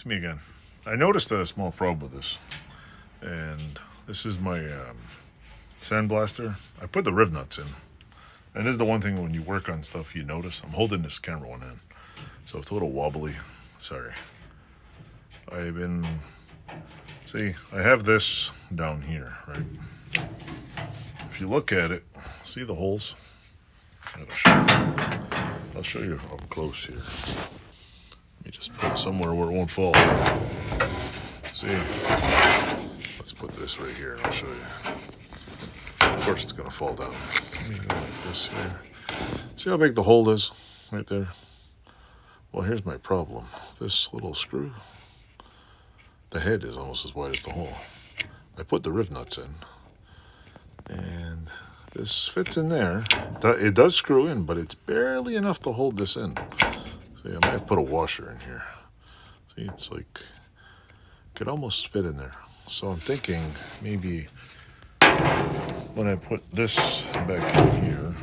me again. I noticed a small problem with this, and this is my Sandblaster. I put the riv nuts in, and this is the one thing when you work on stuff you notice. I'm holding this camera one hand, so it's a little wobbly. Sorry. See, I have this down here, right? If you look at it, see the holes? I'll show you up close here. Let me just put it somewhere where it won't fall. See? Let's put this right here and I'll show you. Of course it's gonna fall down. Let me go like this here. See how big the hole is right there? Well, here's my problem. This little screw, the head is almost as wide as the hole. I put the riv nuts in, and this fits in there. It does screw in, but it's barely enough to hold this in. See, I might put a washer in here. See, it's like, could almost fit in there. So I'm thinking maybe when I put this back in here,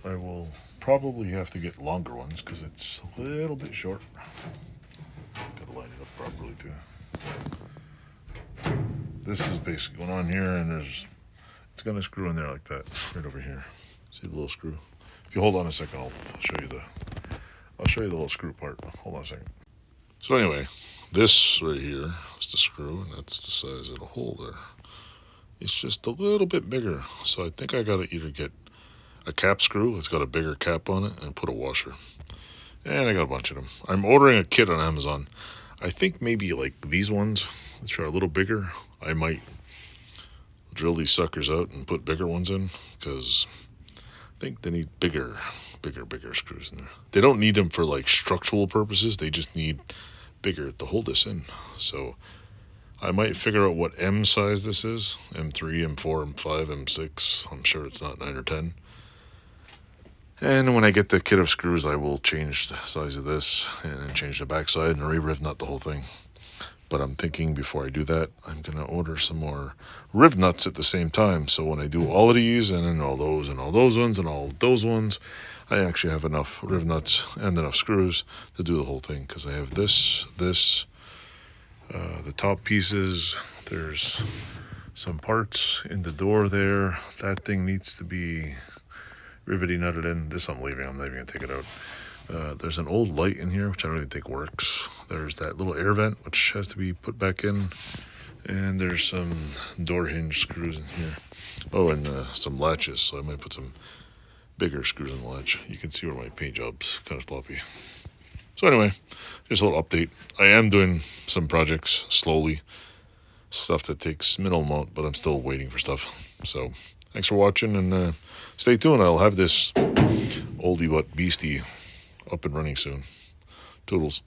I will probably have to get longer ones because it's a little bit short. Gotta line it up properly too. This is basically going on here, and it's gonna screw in there like that, right over here. See the little screw? If you hold on a second, I'll show you the little screw part. Hold on a second. So anyway, this right here is the screw, and that's the size of the hole there. It's just a little bit bigger, so I think I gotta either get a cap screw that's got a bigger cap on it and put a washer. And I got a bunch of them. I'm ordering a kit on Amazon. I think maybe like these ones, which are a little bigger, I might drill these suckers out and put bigger ones in, because I think they need bigger screws in there. They don't need them for like structural purposes. They just need bigger to hold this in. So I might figure out what M size this is. M3, M4, M5, M6. I'm sure it's not 9 or 10. And when I get the kit of screws, I will change the size of this and then change the backside and re-riv nut the whole thing. But I'm thinking before I do that, I'm going to order some more riv nuts at the same time. So when I do all of these and then all those and all those ones and all those ones, I actually have enough riv nuts and enough screws to do the whole thing. Because I have the top pieces, there's some parts in the door there. That thing needs to be riveting nutted in. This I'm leaving. I'm not even going to take it out. There's an old light in here, which I don't even think works. There's that little air vent, which has to be put back in. And there's some door hinge screws in here. Oh, and some latches. So I might put some bigger screws in the latch. You can see where my paint job's kind of sloppy. So anyway, just a little update. I am doing some projects slowly. Stuff that takes minimal amount, but I'm still waiting for stuff. So thanks for watching, and stay tuned. I'll have this oldie but beastie up and running soon. Toodles.